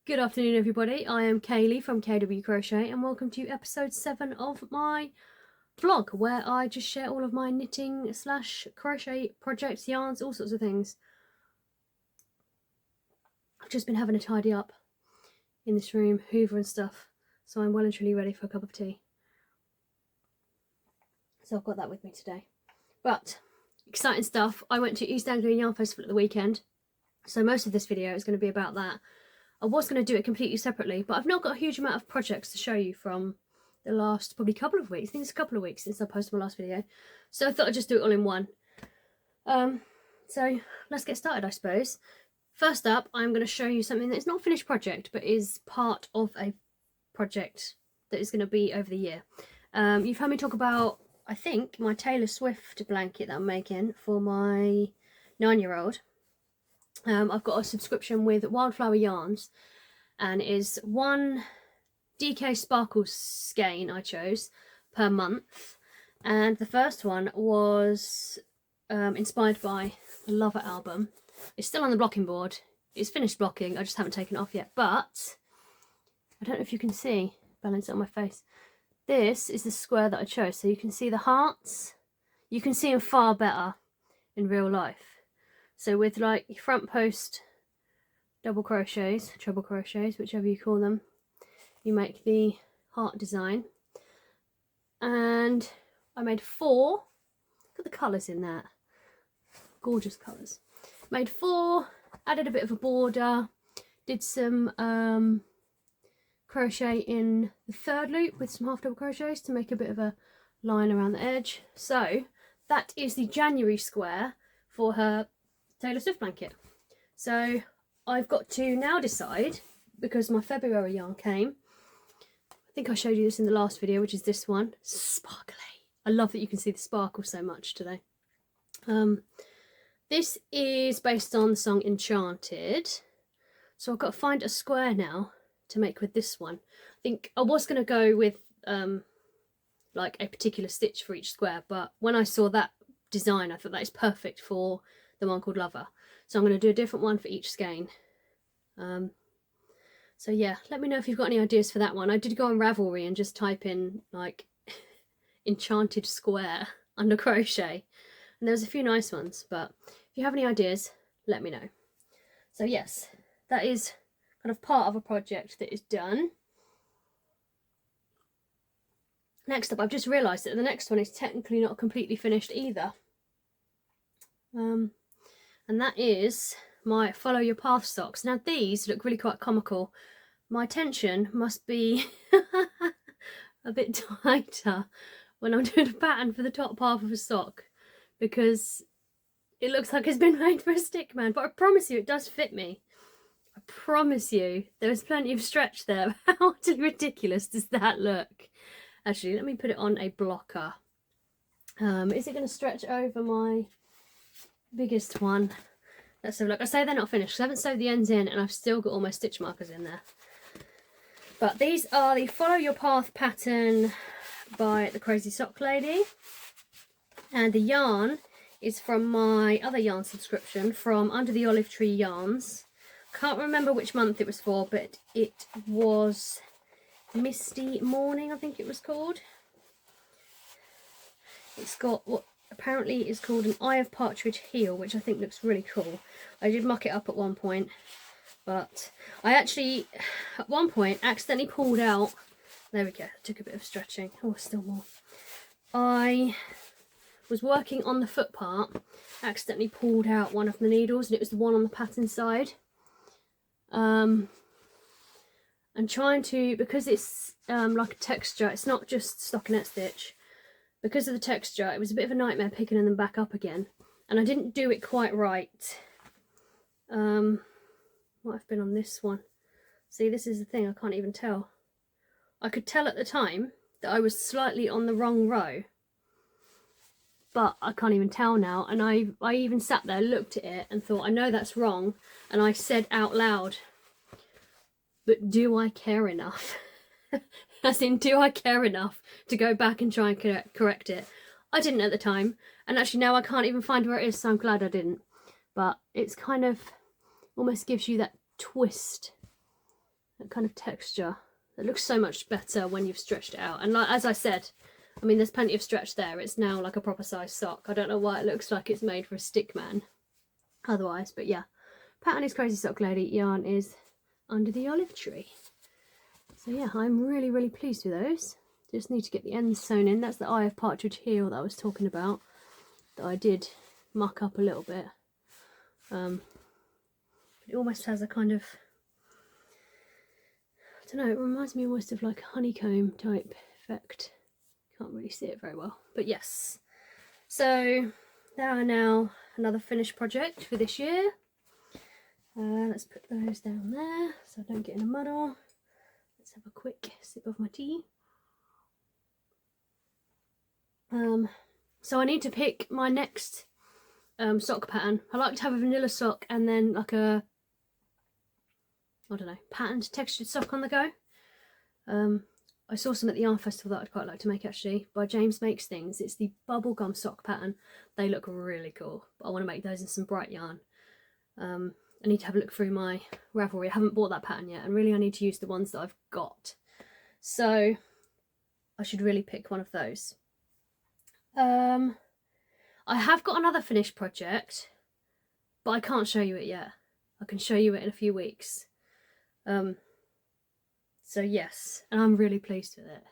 Good afternoon everybody, I am Kaylee from KW Crochet and welcome to episode 7 of my vlog where I just share all of my knitting slash crochet projects, yarns, all sorts of things. I've just been having a tidy up in this room, hoover and stuff, so I'm well and truly ready for a cup of tea. So I've got that with me today. But, exciting stuff, I went to East Anglian Yarn Festival at the weekend, so most of this video is going to be about that. I was going to do it completely separately, but I've not got a huge amount of projects to show you from the last probably couple of weeks. I think it's a couple of weeks since I posted my last video. So I thought I'd just do it all in one. So let's get started, I suppose. First up, I'm going to show you something that's not a finished project, but is part of a project that is going to be over the year. You've heard me talk about, I think, my Taylor Swift blanket that I'm making for my 9-year-old. I've got a subscription with Wildflower Yarns, and it is one DK Sparkle skein I chose per month, and the first one was inspired by the Lover album. It's still on the blocking board, it's finished blocking, I just haven't taken it off yet, but I don't know if you can see, balance it on my face, this is the square that I chose, so you can see the hearts, you can see them far better in real life. So with like front post double crochets, treble crochets, whichever you call them, you make the heart design. And I made 4, look at the colours in that, gorgeous colours. Made 4, added a bit of a border, did some crochet in the 3rd loop with some half double crochets to make a bit of a line around the edge. So that is the January square for her Taylor Swift blanket. So I've got to now decide, because my February yarn came, I think I showed you this in the last video, which is this one, sparkly. I love that you can see the sparkle so much today. This is based on the song Enchanted, so I've got to find a square now to make with this one. I think I was going to go with like a particular stitch for each square, but when I saw that design I thought that is perfect for the one called Lover, so I'm going to do a different one for each skein. So yeah, let me know if you've got any ideas for that one. I did go on Ravelry and just type in like enchanted square under crochet, and there was a few nice ones, but if you have any ideas, let me know. So yes, that is kind of part of a project that is done. Next up, I've just realised that the next one is technically not completely finished either. And that is my Follow Your Path socks. Now these look really quite comical. My tension must be a bit tighter when I'm doing a pattern for the top half of a sock, because it looks like it's been made for a stick man, but I promise you it does fit me. I promise you there is plenty of stretch there. How utterly ridiculous does that look? Actually, let me put it on a blocker. Is it going to stretch over my biggest one? Let's have a look. I say they're not finished because I haven't sewed the ends in and I've still got all my stitch markers in there. But these are the Follow Your Path pattern by the Crazy Sock Lady, and the yarn is from my other yarn subscription from Under the Olive Tree Yarns. Can't remember which month it was for, but it was Misty Morning, I think it was called. It's got what apparently is called an Eye of Partridge heel, which I think looks really cool. I did muck it up at one point, but I actually at one point accidentally pulled out, there we go, took a bit of stretching, oh still more. I was working on the foot part, accidentally pulled out one of the needles, and it was the one on the pattern side. And trying to, because it's like a texture, it's not just stockinette stitch, because of the texture it was a bit of a nightmare picking them back up again, and I didn't do it quite right. Might have been on this one. See, this is the thing, I can't even tell. I could tell at the time that I was slightly on the wrong row, but I can't even tell now, and I even sat there, looked at it and thought, I know that's wrong, and I said out loud, but do I care enough? As in, do I care enough to go back and try and correct it? I didn't at the time, and actually now I can't even find where it is, so I'm glad I didn't. But it's kind of almost gives you that twist that kind of texture. It looks so much better when you've stretched it out. And like, as I said, I mean, there's plenty of stretch there. It's now like a proper size sock. I don't know why it looks like it's made for a stick man otherwise, but yeah. Pattern is Crazy Sock Lady, yarn is Under the Olive Tree. So yeah, I'm really, really pleased with those. Just need to get the ends sewn in. That's the Eye of Partridge heel that I was talking about, that I did muck up a little bit. It almost has a kind of, I don't know, it reminds me almost of like a honeycomb type effect. Can't really see it very well, but yes. So there are now another finished project for this year. Let's put those down there so I don't get in a muddle. Let's have a quick sip of my tea. So I need to pick my next sock pattern. I like to have a vanilla sock and then like a, I don't know, patterned textured sock on the go. I saw some at the Yarn Festival that I'd quite like to make actually, by James Makes Things. It's the bubblegum sock pattern. They look really cool, but I want to make those in some bright yarn. I need to have a look through my Ravelry. I haven't bought that pattern yet, and really I need to use the ones that I've got. So I should really pick one of those. I have got another finished project, but I can't show you it yet. I can show you it in a few weeks. So yes, and I'm really pleased with it.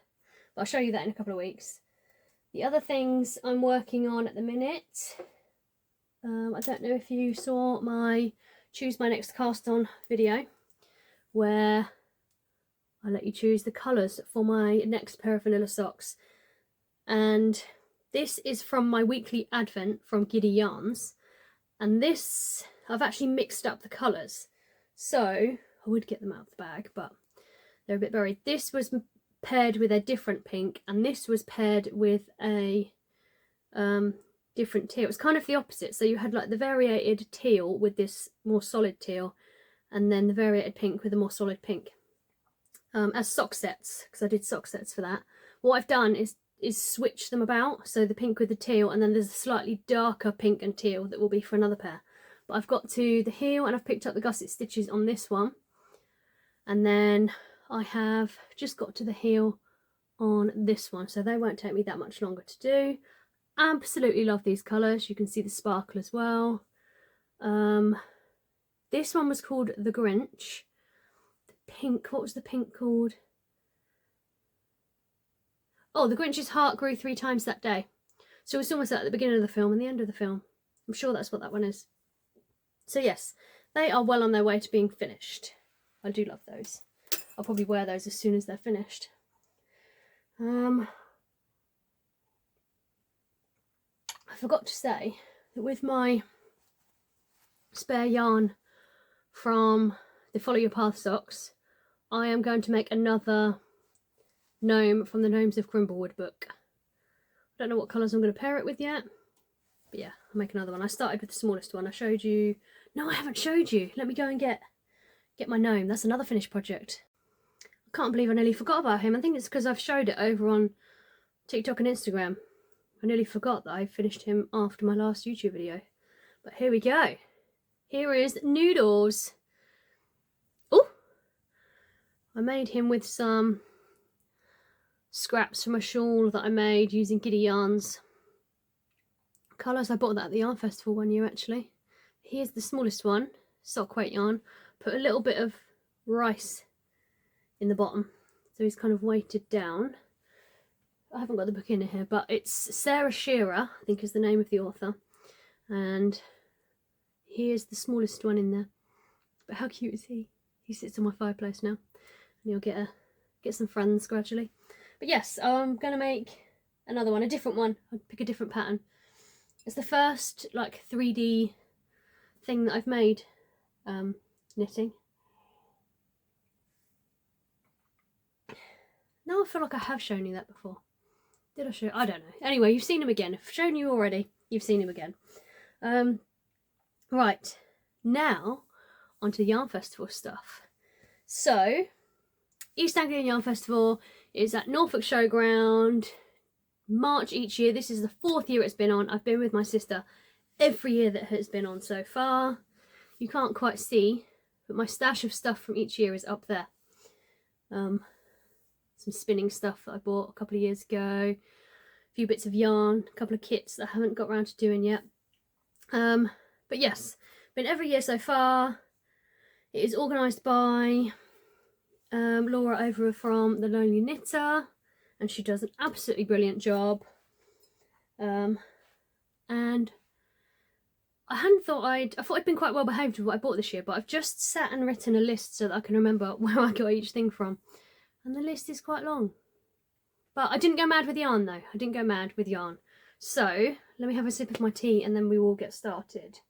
But I'll show you that in a couple of weeks. The other things I'm working on at the minute, I don't know if you saw my Choose My Next Cast On video, where I let you choose the colours for my next pair of vanilla socks. And this is from my weekly advent from Giddy Yarns. And this, I've actually mixed up the colours. So, I would get them out of the bag, but they're a bit buried. This was paired with a different pink, and this was paired with a different teal. It was kind of the opposite. So you had like the variated teal with this more solid teal, and then the variated pink with a more solid pink. As sock sets, because I did sock sets for that. What I've done is switch them about. So the pink with the teal, and then there's a slightly darker pink and teal that will be for another pair. But I've got to the heel and I've picked up the gusset stitches on this one. And then I have just got to the heel on this one. So they won't take me that much longer to do. Absolutely love these colours. You can see the sparkle as well. This one was called The Grinch. The pink, what was the pink called? Oh, The Grinch's heart grew 3 times that day. So it's almost at the beginning of the film and the end of the film. I'm sure that's what that one is. So yes, they are well on their way to being finished. I do love those. I'll probably wear those as soon as they're finished. I forgot to say that with my spare yarn from the Follow Your Path socks, I am going to make another gnome from the Gnomes of Grimblewood book. I don't know what colours I'm going to pair it with yet, but yeah, I'll make another one. I started with the smallest one. I showed you. No, I haven't showed you. Let me go and get my gnome. That's another finished project. I can't believe I nearly forgot about him. I think it's because I've showed it over on TikTok and Instagram. I nearly forgot that I finished him after my last YouTube video. But here we go. Here is Noodles. Oh! I made him with some scraps from a shawl that I made using Giddy Yarns colours. I bought that at the Yarn Festival one year actually. Here's the smallest one, sock weight yarn. Put a little bit of rice in the bottom, so he's kind of weighted down. I haven't got the book in here, but it's Sarah Schira, I think is the name of the author. And here's the smallest one in there. But how cute is he? He sits on my fireplace now, and he'll get some friends gradually. But yes, I'm gonna make another one, a different one. I'll pick a different pattern. It's the first like 3D thing that I've made knitting. Now I feel like I have shown you that before. Did I show? I don't know. Anyway, you've seen him again. I've shown you already. You've seen him again. Right, now onto the Yarn Festival stuff. So, East Anglian Yarn Festival is at Norfolk Showground, March each year. This is the 4th year it's been on. I've been with my sister every year that has been on so far. You can't quite see, but my stash of stuff from each year is up there. some spinning stuff that I bought a couple of years ago, a few bits of yarn, a couple of kits that I haven't got around to doing yet. But yes, been every year so far. It is organised by Laura over from The Lonely Knitter, and she does an absolutely brilliant job. And I thought I'd been quite well behaved with what I bought this year, but I've just sat and written a list so that I can remember where I got each thing from, and the list is quite long. But I didn't go mad with yarn though. I didn't go mad with yarn. So let me have a sip of my tea and then we will get started.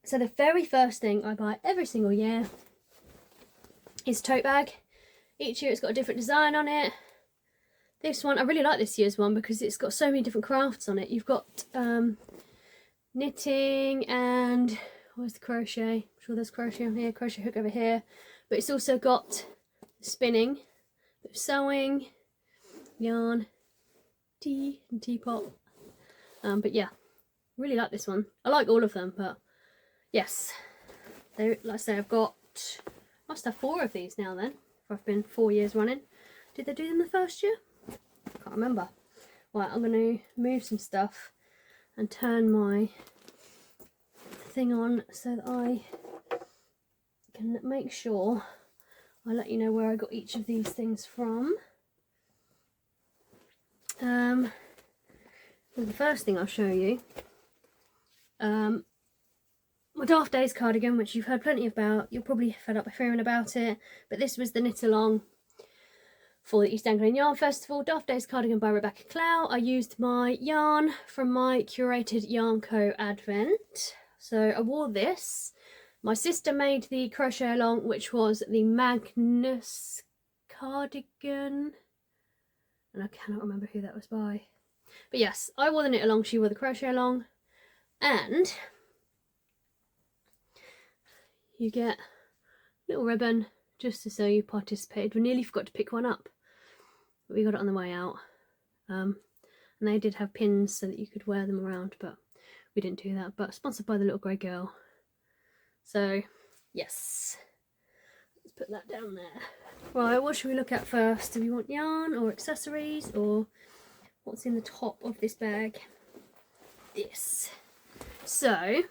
So the very first thing I buy every single year is a tote bag. Each year it's got a different design on it. This one, I really like this year's one because it's got so many different crafts on it. You've got knitting and where's the crochet? I'm sure there's crochet on here, crochet hook over here. But it's also got spinning, bit of sewing, yarn, tea and teapot. But yeah, really like this one. I like all of them, but yes, like I say, must have 4 of these now then, if I've been 4 years running. Did they do them the first year? Can't remember. Right, I'm going to move some stuff and turn my thing on so that I can make sure I let you know where I got each of these things from. Well, the first thing I'll show you, my Daft Days cardigan, which you've heard plenty about. You're probably fed up hearing about it, but this was the knit along for the East Anglian Yarn Festival. Daft Days cardigan by Rebecca Clow. I used my yarn from my curated Yarn Co Advent, so I wore this. My sister made the crochet along, which was the Magnus cardigan, and I cannot remember who that was by. But yes, I wore the knit along, she wore the crochet along, and you get a little ribbon just to show you participated. We nearly forgot to pick one up, but we got it on the way out. And they did have pins so that you could wear them around, but we didn't do that. But sponsored by the little grey girl. So yes, let's put that down there. Right, what should we look at first? Do we want yarn or accessories, or what's in the top of this bag? This. So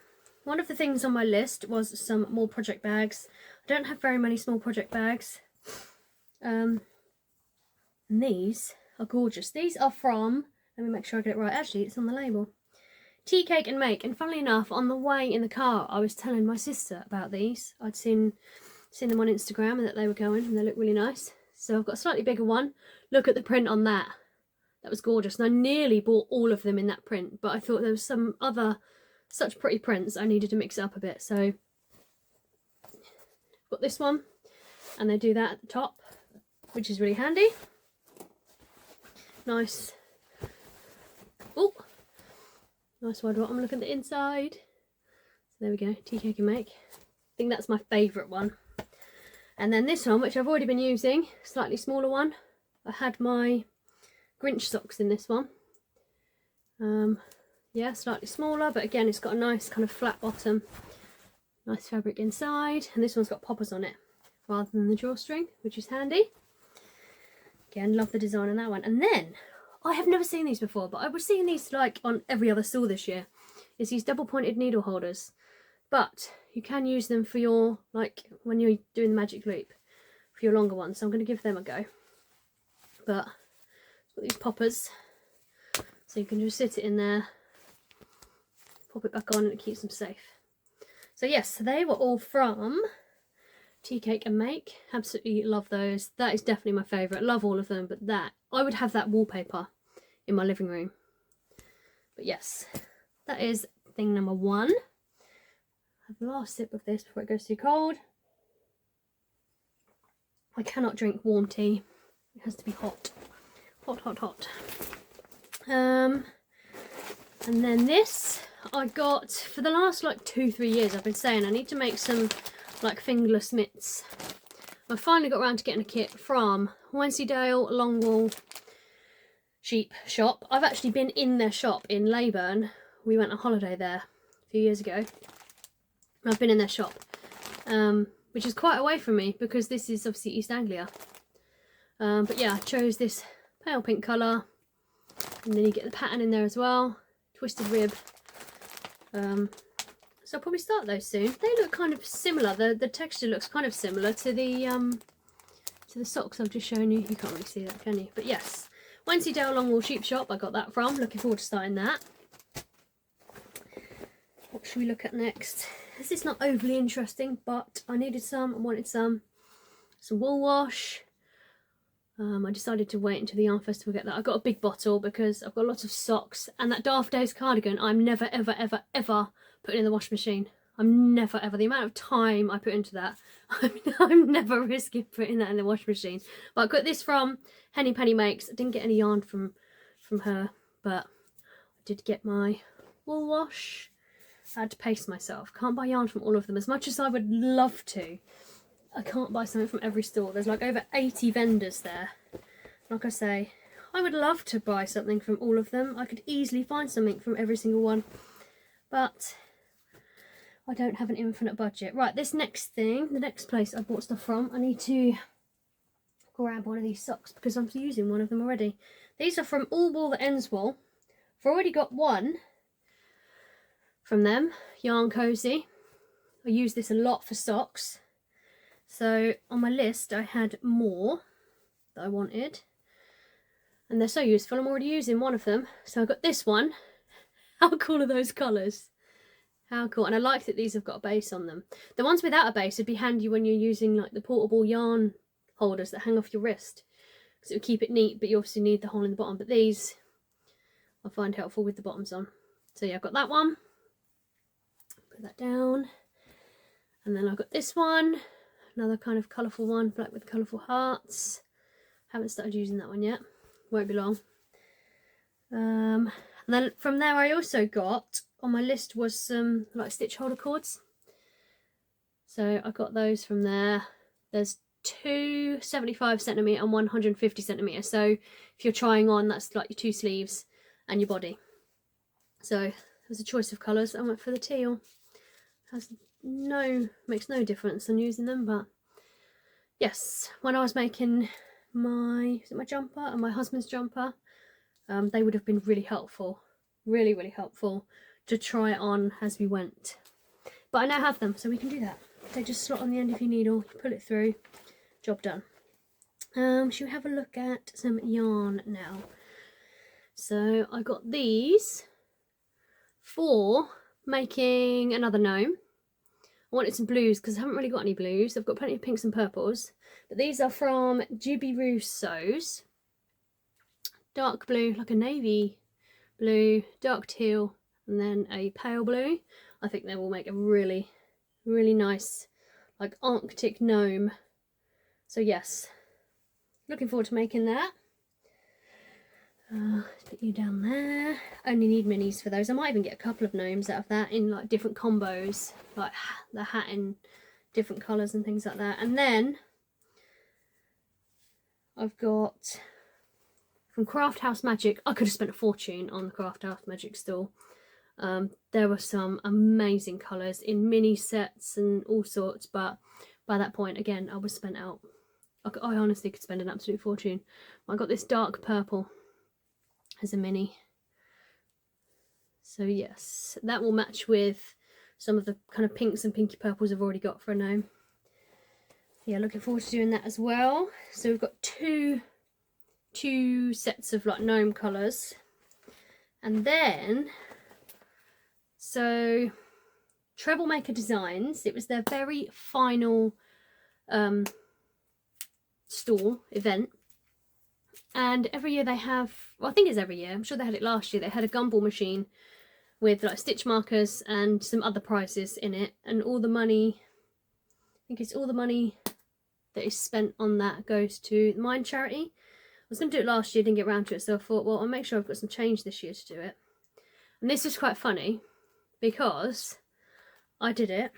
one of the things on my list was some more project bags. I don't have very many small project bags. And these are gorgeous. These are from, let me make sure I get it right, actually it's on the label, Tea Cake and Make. And funnily enough, on the way in the car I was telling my sister about these. I'd seen them on Instagram and that they were going and they look really nice. So I've got a slightly bigger one. Look at the print on that. That was gorgeous, and I nearly bought all of them in that print, but I thought there was some other such pretty prints I needed to mix it up a bit. So I've got this one, and they do that at the top, which is really handy. Nice. Oh, nice wide bottom. Look at the inside. So there we go, Tea Cake and Make. I think that's my favourite one. And then this one, which I've already been using, slightly smaller one. I had my Grinch socks in this one. Yeah, slightly smaller, but again it's got a nice kind of flat bottom, nice fabric inside, and this one's got poppers on it rather than the drawstring, which is handy. Again, love the design on that one. And then I have never seen these before, but I was seeing these like on every other stall this year. It's these double pointed needle holders, but you can use them for your, like when you're doing the magic loop, for your longer ones. So I'm going to give them a go. But got these poppers, so you can just sit it in there, pop it back on, and it keeps them safe. So yes, they were all from Tea Cake and Make. Absolutely love those. That is definitely my favourite. Love all of them, but that, I would have that wallpaper in my living room. But yes, that is thing number one. Have the last sip of this before it goes too cold. I cannot drink warm tea. It has to be hot. Hot, hot, hot. And then this I got for the last like 2-3 years. I've been saying I need to make some like fingerless mitts. I finally got around to getting a kit from Wensleydale Long Wool sheep shop. I've actually been in their shop in Leyburn. We went on holiday there a few years ago. I've been in their shop. which is quite away from me because this is obviously East Anglia. But yeah, I chose this pale pink colour, and then you get the pattern in there as well, twisted rib. So I'll probably start those soon. They look kind of similar. The texture looks kind of similar to the socks I've just shown you. You can't really see that, can you? But yes, Wensleydale Long Wool Sheep Shop, I got that from. Looking forward to starting that. What should we look at next? This is not overly interesting, but I needed some. I wanted some wool wash. I decided to wait until the yarn festival to get that. I got a big bottle because I've got lots of socks, and that Daft Days cardigan I'm never ever ever ever putting in the washing machine. I'm never ever, the amount of time I put into that, I'm never risking putting that in the washing machine. But I got this from Henny Penny Makes. I didn't get any yarn from her, but I did get my wool wash. I had to pace myself. Can't buy yarn from all of them as much as I would love to. I can't buy something from every store. There's like over 80 vendors there. Like I say, I would love to buy something from all of them. I could easily find something from every single one, but I don't have an infinite budget. Right, this next thing, the next place I bought stuff from, I need to grab one of these socks because I'm using one of them already. These are from All Wool That Ends Wool. I've already got one from them, Yarn Cozy. I use this a lot for socks. So on my list I had more that I wanted, and they're so useful. I'm already using one of them, so I got this one. How cool are those colours? How cool. And I like that these have got a base on them. The ones without a base would be handy when you're using like the portable yarn holders that hang off your wrist, because it would keep it neat, but you obviously need the hole in the bottom. But these I find helpful with the bottoms on. So yeah, I've got that one. Put that down. And then I've got this one. Another kind of colourful one, black with colourful hearts. Haven't started using that one yet. Won't be long. And then from there I also got, on my list was some like stitch holder cords. So I got those from there. There's 2 75cm and 150cm. So if you're trying on, that's like your 2 sleeves and your body. So there's a choice of colours. I went for the teal. Makes no difference on using them, but yes, when I was making my jumper and my husband's jumper, they would have been really helpful, really helpful to try it on as we went. But I now have them, so we can do that. They just slot on the end of your needle, you pull it through, job done. Should we have a look at some yarn now? So I got these for making another gnome. I wanted some blues because I haven't really got any blues. I've got plenty of pinks and purples, but these are from Jibbyroo Sews. Dark blue, like a navy blue, dark teal, and then a pale blue. I think they will make a really nice like Arctic gnome. So yes, looking forward to making that. Put you down there. Only need minis for those. I might even get a couple of gnomes out of that in like different combos, like the hat in different colours and things like that. And then I've got from Craft House Magic. I could have spent a fortune on the Craft House Magic store. There were some amazing colours in mini sets and all sorts, but by that point again I was spent out. I honestly could spend an absolute fortune. I got this dark purple as a mini, so yes, that will match with some of the kind of pinks and pinky purples I've already got for a gnome. Yeah, looking forward to doing that as well. So we've got two sets of like gnome colours, and then so Treble Maker Designs, it was their very final store event. And every year they have, well I think it's every year, I'm sure they had it last year, they had a gumball machine with like stitch markers and some other prizes in it, and all the money, I think it's all the money that is spent on that goes to the Mind charity. I was going to do it last year, didn't get around to it, so I thought, well, I'll make sure I've got some change this year to do it. And this is quite funny because I did it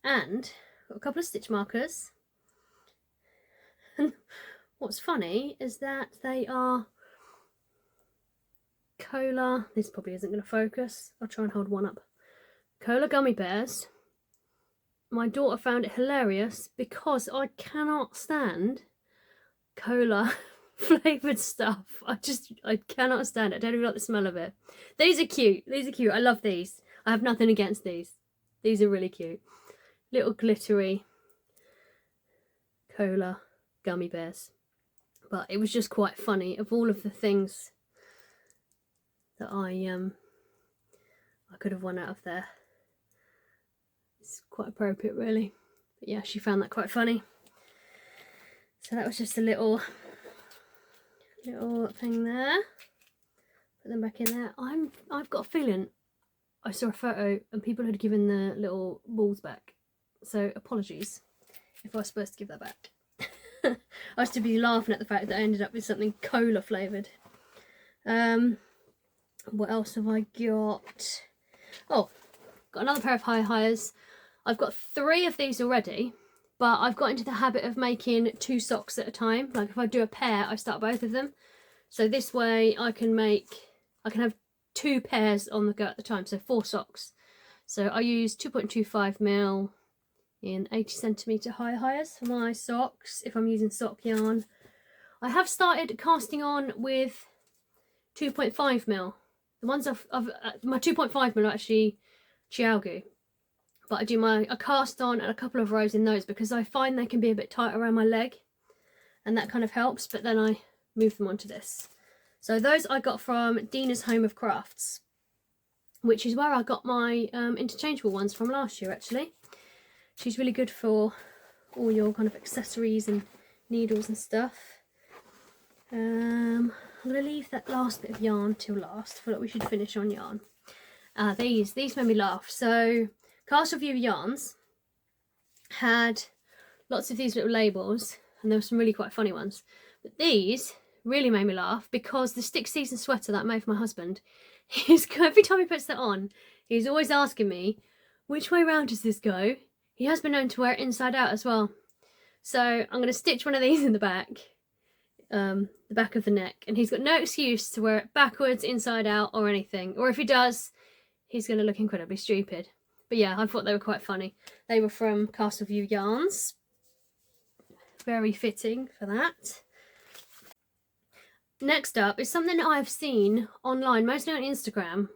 and got a couple of stitch markers, and what's funny is that they are Cola, this probably isn't going to focus, I'll try and hold one up, Cola gummy bears my daughter found it hilarious because I cannot stand cola flavoured stuff. I cannot stand it. I don't even like the smell of it. These are cute. These are cute. I love these. I have nothing against these. These are really cute. Little glittery cola gummy bears. But it was just quite funny. Of all of the things that I could have won out of there, it's quite appropriate really. But yeah, she found that quite funny. So that was just a little thing there. Put them back in there. I've got a feeling I saw a photo and people had given the little balls back. So apologies if I was supposed to give that back. I was to be laughing at the fact that I ended up with something cola flavoured. What else have I got? Oh, got another pair of Hiyas. I've got 3 of these already, but I've got into the habit of making 2 socks at a time. Like if I do a pair, I start both of them. So this way I can have 2 pairs on the go at the time, so 4 socks. So I use 2.25mm in 80cm Hiyas for my socks if I'm using sock yarn. I have started casting on with 2.5mm. The ones my 2.5mm are actually Chiaogu, but I cast on and a couple of rows in those because I find they can be a bit tight around my leg, and that kind of helps. But then I move them onto this. So those I got from Dina's Home of Crafts, which is where I got my interchangeable ones from last year actually. She's really good for all your kind of accessories and needles and stuff. I'm going to leave that last bit of yarn till last. I feel like we should finish on yarn. These made me laugh. So Castle View Yarns had lots of these little labels, and there were some really quite funny ones. But these really made me laugh because the stick season sweater that I made for my husband, every time he puts that on, he's always asking me, which way round does this go? He has been known to wear it inside out as well. So I'm going to stitch one of these in the back of the neck, and he's got no excuse to wear it backwards, inside out or anything. Or if he does, he's going to look incredibly stupid. But yeah, I thought they were quite funny. They were from Castle View Yarns. Very fitting for that. Next up is something I've seen online, mostly on Instagram,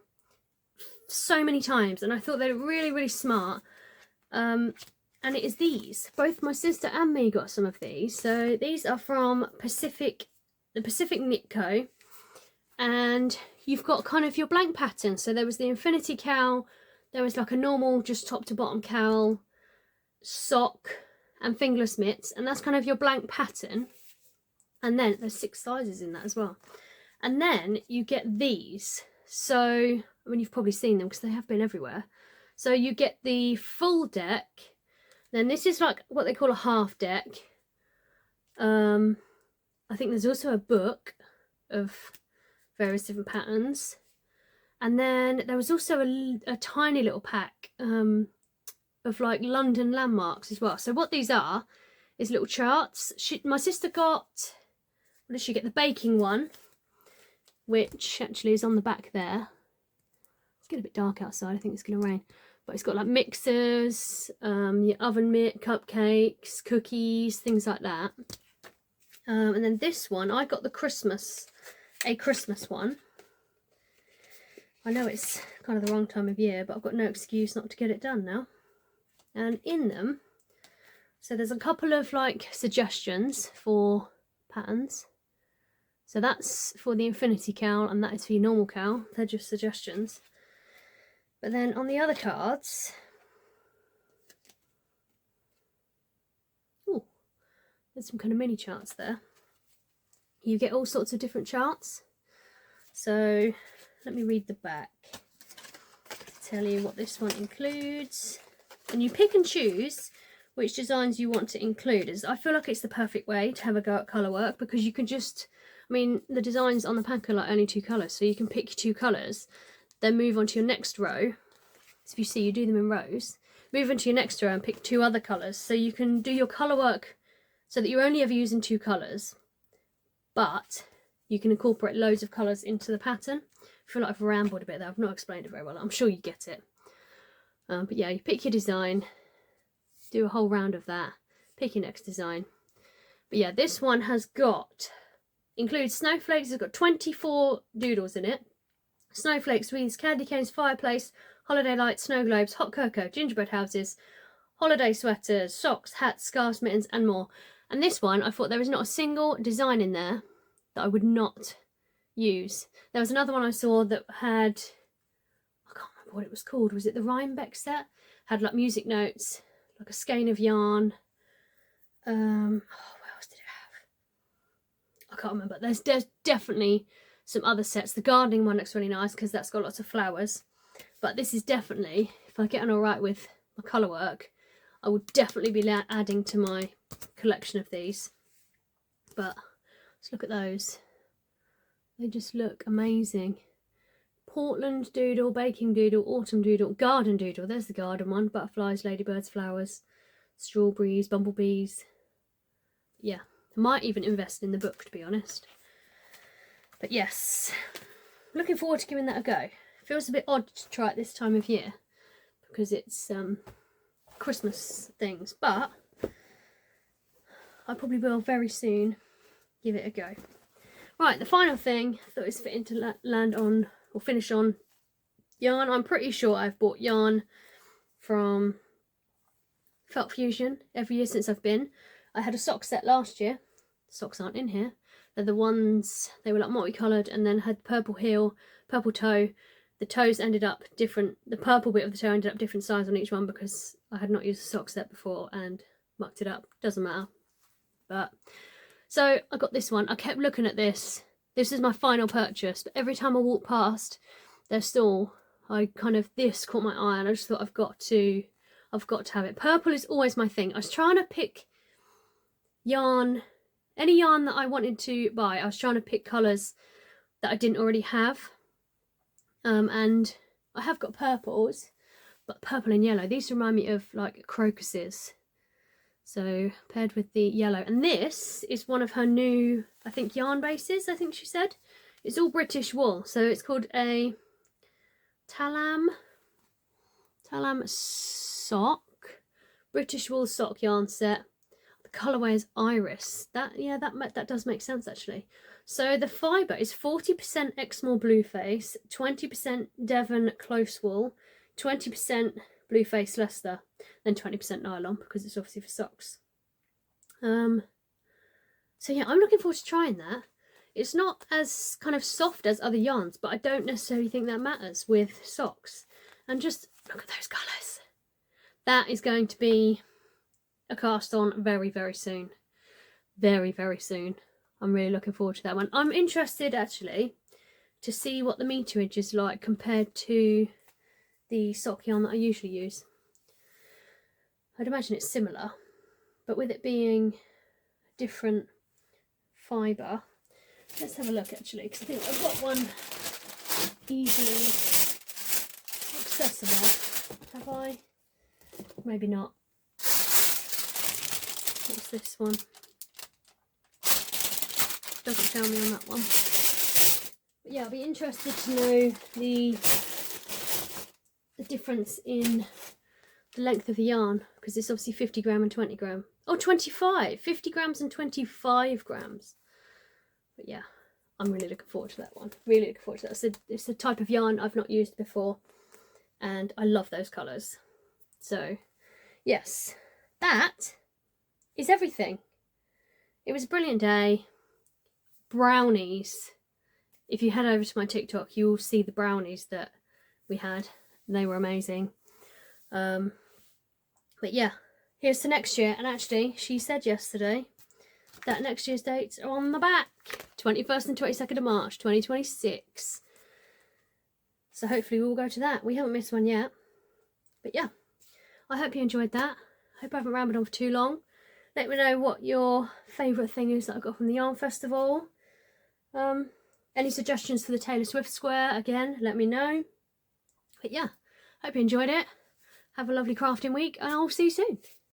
so many times, and I thought they were really, really smart. And it is these. Both my sister and me got some of these. So these are from the Pacific Knit Co. And you've got kind of your blank pattern. So there was the infinity cowl, there was like a normal just top to bottom cowl, sock and fingerless mitts, and that's kind of your blank pattern. And then there's 6 sizes in that as well. And then you get these. So I mean, you've probably seen them because they have been everywhere. So you get the full deck. Then this is like what they call a half deck. I think there's also a book of various different patterns. And then there was also a tiny little pack of like London landmarks as well. So what these are is little charts. My sister got, what did she get? The baking one, which actually is on the back there. It's getting a bit dark outside. I think it's going to rain. But it's got like mixers, your oven mitt, cupcakes, cookies, things like that. And then this one, I got a Christmas one. I know it's kind of the wrong time of year, but I've got no excuse not to get it done now. And in them, so there's a couple of like suggestions for patterns. So that's for the infinity cowl, and that is for your normal cowl. They're just suggestions. But then on the other cards, oh, there's some kind of mini charts there. You get all sorts of different charts. So let me read the back to tell you what this one includes. And you pick and choose which designs you want to include. I feel like it's the perfect way to have a go at colour work, because you can just, I mean, the designs on the pack are like only 2 colours, so you can pick 2 colours. Then move on to your next row. So if you see, you do them in rows. Move into your next row and pick 2 other colours. So you can do your colour work so that you're only ever using 2 colours. But you can incorporate loads of colours into the pattern. I feel like I've rambled a bit there. I've not explained it very well. I'm sure you get it. But yeah, you pick your design. do a whole round of that. Pick your next design. But yeah, this one has got, includes snowflakes. It's got 24 doodles in it. Snowflakes, wreaths, candy canes, fireplace, holiday lights, snow globes, hot cocoa, gingerbread houses, holiday sweaters, socks, hats, scarves, mittens, and more. And this one, I thought there was not a single design in there that I would not use. There was another one I saw that had, I can't remember what it was called. Was it the Rhinebeck set? Had like music notes, like a skein of yarn. What else did it have? I can't remember. There's definitely some other sets. The gardening one looks really nice because that's got lots of flowers. But this is definitely, if I get on all right with my colour work, I would definitely be adding to my collection of these. But let's look at those. They just look amazing. Portland doodle, baking doodle, autumn doodle, garden doodle. There's the garden one. Butterflies, ladybirds, flowers, strawberries, bumblebees. Yeah, I might even invest in the book, to be honest. But yes, looking forward to giving that a go. Feels a bit odd to try it this time of year because it's Christmas things, but I probably will very soon give it a go. Right, the final thing I thought was fitting to land on or finish on yarn. I'm pretty sure I've bought yarn from Felt Fusion every year since I've been. I had a sock set last year. Socks aren't in here. They're the ones, they were like multicoloured and then had purple heel, purple toe. The toes ended up different, the purple bit of the toe ended up different size on each one because I had not used a sock set before and mucked it up. Doesn't matter. But so I got this one. I kept looking at this. This is my final purchase, but every time I walk past their stall, this caught my eye and I just thought I've got to have it. Purple is always my thing. I was trying to pick yarn, any yarn that I wanted to buy. I was trying to pick colours that I didn't already have. And I have got purples, but purple and yellow. These remind me of like crocuses. So paired with the yellow. And this is one of her new, I think, yarn bases, I think she said. It's all British wool. So it's called a Talam sock. British wool sock yarn set. The colourway is iris. That does make sense actually. So the fibre is 40% Exmoor Blueface, 20% Devon Close Wool, 20% Blueface Leicester, then 20% nylon because it's obviously for socks. So yeah, I'm looking forward to trying that. It's not as kind of soft as other yarns, but I don't necessarily think that matters with socks. And just look at those colours. That is going to be a cast on very, very soon. Very, very soon. I'm really looking forward to that one. I'm interested actually to see what the meterage is like compared to the sock yarn that I usually use. I'd imagine it's similar, but with it being different fibre, let's have a look actually, because I think I've got one easily accessible. Have I? Maybe not. What's this one? Doesn't tell me on that one. But yeah, I'll be interested to know the difference in the length of the yarn, because it's obviously 50 gram and 20 gram. Oh, 25! 50 grams and 25 grams. But yeah, I'm really looking forward to that one. Really looking forward to that. It's a type of yarn I've not used before, and I love those colours. So, yes, that is everything. It was a brilliant day. Brownies. If you head over to my TikTok, you will see the brownies that we had. They were amazing. But yeah, here's to next year. And actually, she said yesterday that next year's dates are on the back. 21st and 22nd of March, 2026. So hopefully we'll go to that. We haven't missed one yet. But yeah, I hope you enjoyed that. I hope I haven't rambled on for too long. Let me know what your favourite thing is that I got from the Yarn Festival. Any suggestions for the Taylor Swift square, again, let me know. But yeah, hope you enjoyed it. Have a lovely crafting week and I'll see you soon.